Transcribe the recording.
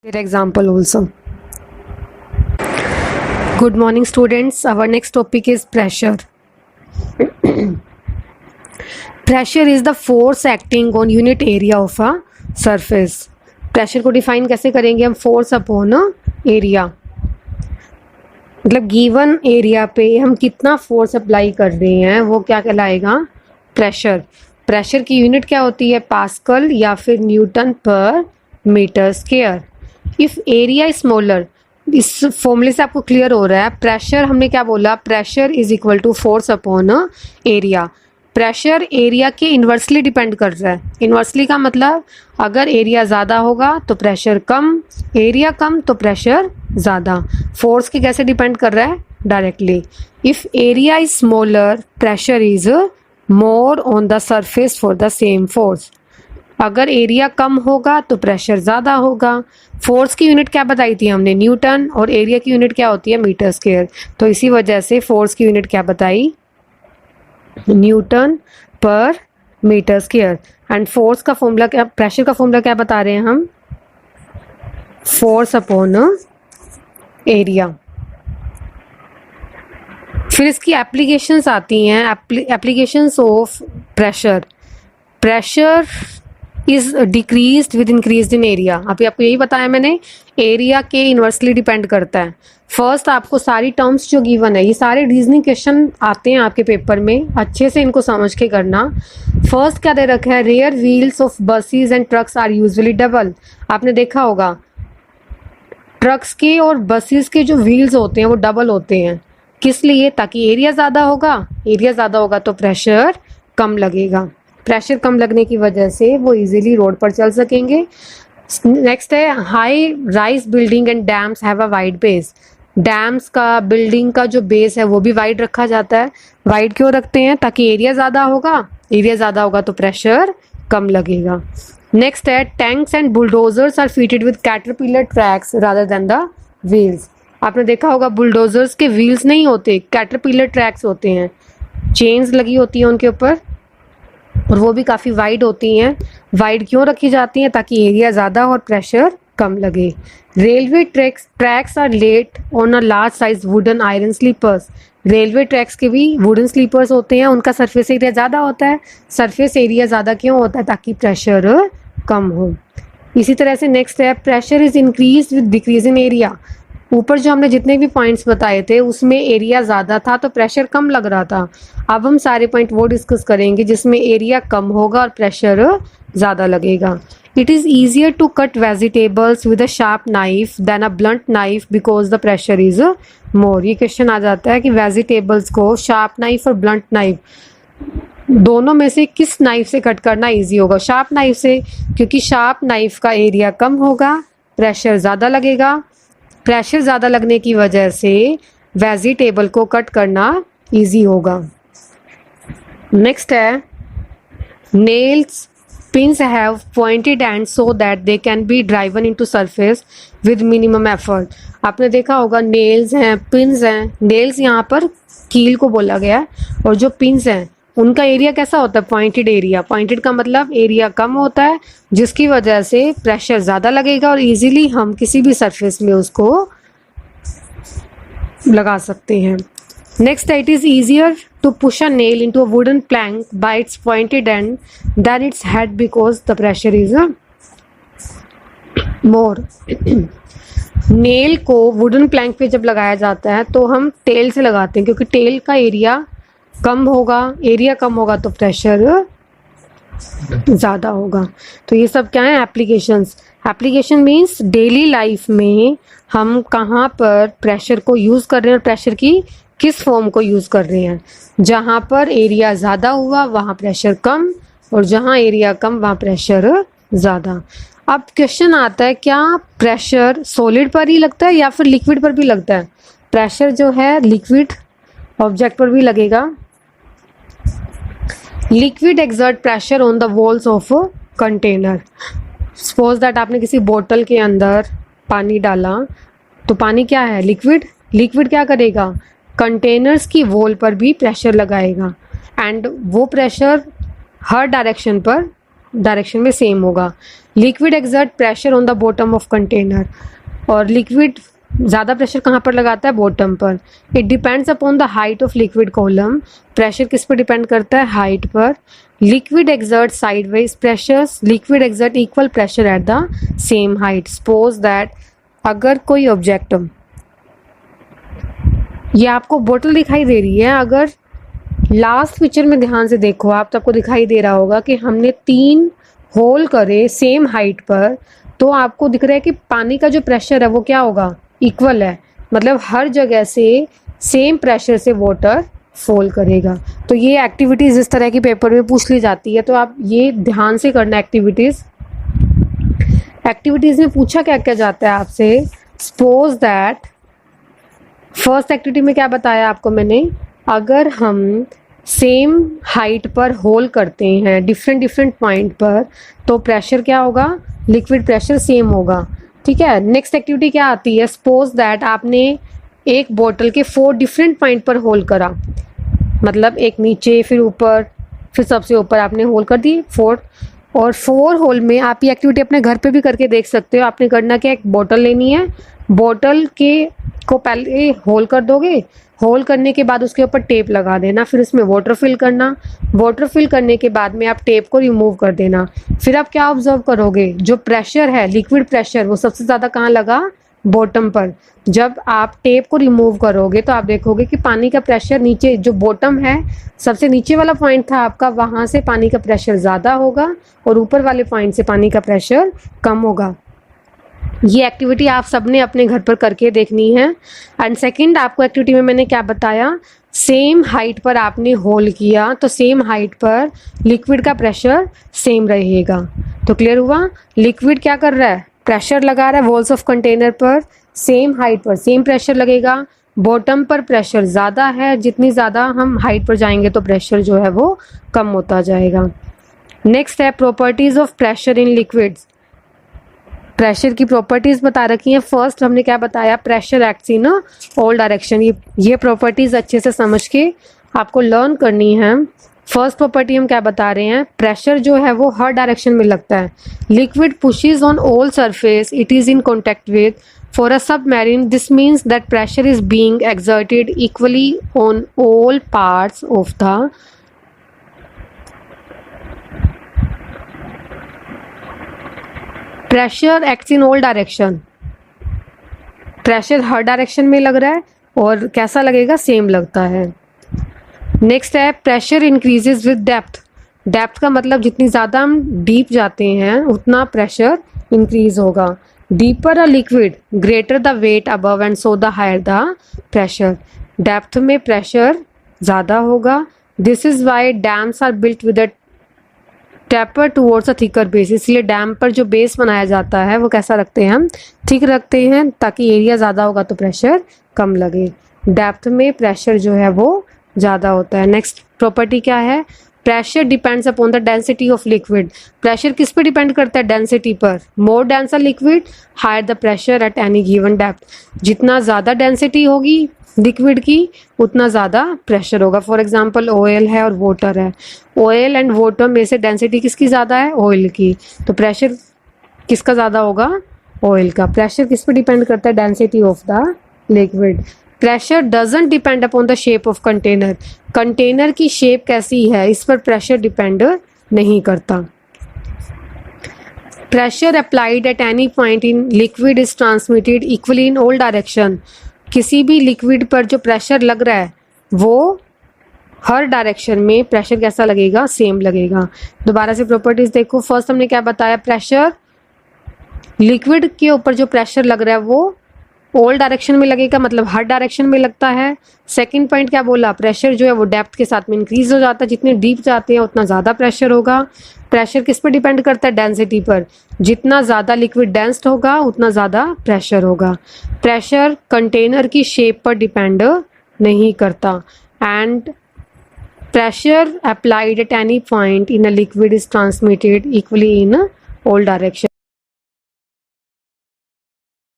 Their example also. Good morning, students. Our next topic is pressure. Pressure is the force acting on unit area of a surface. Pressure को define कैसे करेंगे हम? Force upon area. मतलब given area पे हम कितना force apply कर रहे हैं वो क्या कहलाएगा? प्रेशर. प्रेशर की यूनिट क्या होती है? पास्कल या फिर Newton per metre square. If area is smaller, इस फॉर्मूले से आपको क्लियर हो रहा है. प्रेशर हमने क्या बोला? Pressure is equal to force upon area. Pressure area के इन्वर्सली डिपेंड कर रहा है. इन्वर्सली का मतलब अगर एरिया ज़्यादा होगा तो प्रेशर कम, एरिया कम तो प्रेशर ज़्यादा. फोर्स के कैसे डिपेंड कर रहा है? Directly. If area is smaller pressure is more on the surface for the same force. अगर एरिया कम होगा तो प्रेशर ज़्यादा होगा. फोर्स की यूनिट क्या बताई थी हमने? न्यूटन. और एरिया की यूनिट क्या होती है? Metre square. तो इसी वजह से फोर्स की यूनिट क्या बताई? Newton per metre square. And force का फॉर्मूला क्या, प्रेशर का फॉर्मूला क्या बता रहे हैं हम? Force upon area. फिर इसकी एप्लीकेशंस आती हैं. Applications of pressure. Pressure is decreased with increase in area. अभी आपको यही बताया मैंने, एरिया के इन्वर्सली डिपेंड करता है. फर्स्ट आपको सारी टर्म्स जो गिवन है, ये सारे रीजनिंग क्वेश्चन आते हैं आपके पेपर में, अच्छे से इनको समझ के करना. फर्स्ट क्या दे रखा है? Rear wheels of buses and trucks are usually double. आपने देखा होगा ट्रक्स के और बसेस के जो व्हील्स होते हैं वो डबल होते हैं. किस लिए? ताकि एरिया ज़्यादा होगा. एरिया ज़्यादा होगा तो प्रेशर कम लगेगा. प्रेशर कम लगने की वजह से वो इजीली रोड पर चल सकेंगे. नेक्स्ट है high rise building and dams have a wide base. Dams का, बिल्डिंग का जो बेस है वो भी वाइड रखा जाता है. वाइड क्यों रखते हैं? ताकि एरिया ज़्यादा होगा. एरिया ज़्यादा होगा तो प्रेशर कम लगेगा. नेक्स्ट है tanks and bulldozers are fitted with caterpillar tracks rather than the wheels. आपने देखा होगा बुलडोजर्स के व्हील्स नहीं होते, कैटरपिलर ट्रैक्स होते हैं. चेन्स लगी होती हैं उनके ऊपर और वो भी काफ़ी वाइड होती हैं. वाइड क्यों रखी जाती हैं? ताकि एरिया ज़्यादा और प्रेशर कम लगे. Railway tracks are laid on a large size wooden iron sleepers. Railway tracks के भी वुडन स्लीपर्स होते हैं, उनका सरफेस एरिया ज़्यादा होता है. सरफेस एरिया ज़्यादा क्यों होता है? ताकि प्रेशर कम हो. इसी तरह से नेक्स्ट है pressure is increase with decrease in area. ऊपर जो हमने जितने भी पॉइंट्स बताए थे उसमें एरिया ज़्यादा था तो प्रेशर कम लग रहा था. अब हम सारे पॉइंट वो डिस्कस करेंगे जिसमें एरिया कम होगा और प्रेशर ज़्यादा लगेगा. It is easier to cut vegetables with a sharp knife than a blunt knife because the pressure is more. ये क्वेश्चन आ जाता है कि वेजिटेबल्स को शार्प नाइफ और ब्लंट नाइफ दोनों में से किस नाइफ से कट करना ईजी होगा? शार्प नाइफ से, क्योंकि शार्प नाइफ का एरिया कम होगा, प्रेशर ज़्यादा लगेगा. प्रेशर ज़्यादा लगने की वजह से वेजिटेबल को कट करना इजी होगा. नेक्स्ट है nails pins have pointed and so that they can be driven into surface with minimum effort. आपने देखा होगा नेल्स हैं, पिंस हैं. नेल्स यहाँ पर कील को बोला गया है और जो पिंस हैं उनका एरिया कैसा होता है? Pointed area. पॉइंटेड का मतलब एरिया कम होता है जिसकी वजह से प्रेशर ज़्यादा लगेगा और इजीली हम किसी भी सरफेस में उसको लगा सकते हैं. Next it is easier to push a nail into a wooden plank by its pointed end than its head because the pressure is more. Nail को वुडन प्लैंक पे जब लगाया जाता है तो हम टेल से लगाते हैं क्योंकि टेल का एरिया कम होगा. एरिया कम होगा तो प्रेशर ज़्यादा होगा. तो ये सब क्या है? Applications. Application means daily life में हम कहाँ पर प्रेशर को यूज़ कर रहे हैं और प्रेशर की किस फॉर्म को यूज़ कर रहे हैं. जहाँ पर एरिया ज़्यादा हुआ वहाँ प्रेशर कम और जहाँ एरिया कम वहाँ प्रेशर ज़्यादा. अब क्वेश्चन आता है क्या प्रेशर सॉलिड पर ही लगता है या फिर लिक्विड पर भी लगता है? प्रेशर जो है लिक्विड ऑब्जेक्ट पर भी लगेगा. Liquid exert pressure on the walls of container. Suppose that आपने किसी बोतल के अंदर पानी डाला तो पानी क्या है? लिक्विड. लिक्विड क्या करेगा? कंटेनर्स की वॉल पर भी प्रेशर लगाएगा एंड वो प्रेशर हर डायरेक्शन पर डायरेक्शन में सेम होगा। Liquid exert pressure on the bottom of container, और लिक्विड ज़्यादा प्रेशर कहाँ पर लगाता है? बॉटम पर। It depends upon the height of liquid column, pressure किस पर डिपेंड करता है? हाइट पर। Liquid exert sideways pressures, liquid exert equal pressure at the same height. Suppose that अगर कोई ऑब्जेक्ट, ये आपको बोतल दिखाई दे रही है, अगर लास्ट पिक्चर में ध्यान से देखो आप, तो आपको दिखाई दे रहा होगा कि हमने 3 होल करे सेम हाइट पर, तो आपको दिख रहा है कि पानी का जो प्रेशर है वो क्या होगा? इक्वल है, मतलब हर जगह से सेम प्रेशर से वाटर फॉल करेगा। तो ये एक्टिविटीज़ इस तरह की पेपर में पूछ ली जाती है, तो आप ये ध्यान से करना। एक्टिविटीज़ में पूछा क्या क्या जाता है आपसे? सपोज दैट फर्स्ट एक्टिविटी में क्या बताया आपको मैंने? अगर हम सेम हाइट पर होल करते हैं डिफरेंट पॉइंट पर, तो प्रेशर क्या होगा? लिक्विड प्रेशर सेम होगा। ठीक है। नेक्स्ट एक्टिविटी क्या आती है? सपोज दैट आपने एक बोतल के 4 डिफरेंट पॉइंट पर होल करा, मतलब एक नीचे, फिर ऊपर, फिर सबसे ऊपर आपने होल कर दी 4, और 4 होल में आप ये एक्टिविटी अपने घर पे भी करके देख सकते हो। आपने करना क्या? एक बोतल लेनी है, बोतल को पहले होल कर दोगे, होल करने के बाद उसके ऊपर टेप लगा देना, फिर उसमें वाटर फिल करना, वाटर फिल करने के बाद में आप टेप को रिमूव कर देना। फिर आप क्या ऑब्जर्व करोगे? जो प्रेशर है, लिक्विड प्रेशर, वो सबसे ज़्यादा कहाँ लगा? बॉटम पर। जब आप टेप को रिमूव करोगे तो आप देखोगे कि पानी का प्रेशर नीचे, जो बॉटम है, सबसे नीचे वाला पॉइंट था आपका, वहाँ से पानी का प्रेशर ज़्यादा होगा और ऊपर वाले पॉइंट से पानी का प्रेशर कम होगा। ये एक्टिविटी आप सबने अपने घर पर करके देखनी है। एंड सेकंड, आपको एक्टिविटी में मैंने क्या बताया? सेम हाइट पर आपने होल किया, तो सेम हाइट पर लिक्विड का प्रेशर सेम रहेगा। तो क्लियर हुआ? लिक्विड क्या कर रहा है? प्रेशर लगा रहा है वॉल्स ऑफ कंटेनर पर, सेम हाइट पर सेम प्रेशर लगेगा। बॉटम पर प्रेशर ज़्यादा है, जितनी ज़्यादा हम हाइट पर जाएंगे तो प्रेशर जो है वो कम होता जाएगा। नेक्स्ट है properties of pressure in liquids. Pressure की प्रॉपर्टीज़ बता रखी हैं। फर्स्ट हमने क्या बताया? Pressure acts in all direction. ये प्रॉपर्टीज़ अच्छे से समझ के आपको लर्न करनी है। फर्स्ट प्रॉपर्टी हम क्या बता रहे हैं? प्रेशर जो है वो हर डायरेक्शन में लगता है। Liquid pushes on all surface it is in contact with. For a submarine this means that pressure is being exerted equally on all parts of the pressure acts in all direction. Pressure her direction में लग रहा है और कैसा लगेगा? Same लगता है। Next है pressure increases with depth. Depth का मतलब जितनी ज़्यादा हम डीप जाते हैं उतना प्रेशर इंक्रीज होगा। Deeper a liquid greater the weight above and so the higher the pressure. Depth में प्रेशर ज़्यादा होगा। This is why dams are built with a taper towards a thicker base. इसलिए dam पर जो base बनाया जाता है वो कैसा रखते हैं हम? थिक रखते हैं, ताकि एरिया ज़्यादा होगा तो प्रेशर कम लगे। डेप्थ में प्रेशर जो है वो ज़्यादा होता है। नेक्स्ट प्रॉपर्टी क्या है? Pressure depends upon the density of liquid. Pressure किस पे डिपेंड करता है? डेंसिटी पर। More dense a liquid higher the pressure at any given depth. जितना ज़्यादा डेंसिटी होगी लिक्विड की उतना ज़्यादा प्रेशर होगा। फॉर एग्जांपल ऑयल है और वाटर है, ऑयल एंड वाटर में से डेंसिटी किसकी ज़्यादा है? ऑयल की। तो प्रेशर किसका ज़्यादा होगा? ऑयल का। प्रेशर किस पे डिपेंड करता है? Density of the liquid. Pressure doesn't depend upon the shape of container. Container की शेप कैसी है इस पर प्रेशर डिपेंड नहीं करता। Pressure applied at any point in liquid is transmitted equally in all direction. किसी भी लिक्विड पर जो प्रेशर लग रहा है वो हर डायरेक्शन में प्रेशर कैसा लगेगा? सेम लगेगा। दोबारा से प्रॉपर्टीज देखो। फर्स्ट हमने क्या बताया? प्रेशर, लिक्विड के ऊपर जो प्रेशर लग रहा है वो ऑल डायरेक्शन में लगेगा, मतलब हर डायरेक्शन में लगता है। सेकंड पॉइंट क्या बोला? प्रेशर जो है वो डेप्थ के साथ में इंक्रीज हो जाता है। जितने डीप जाते हैं उतना ज़्यादा प्रेशर होगा। प्रेशर किस पर डिपेंड करता है? डेंसिटी पर। जितना ज़्यादा लिक्विड डेंस्ड होगा उतना ज़्यादा प्रेशर होगा। प्रेशर कंटेनर की शेप पर डिपेंड नहीं करता। And pressure applied at any point in a liquid is transmitted equally in all direction.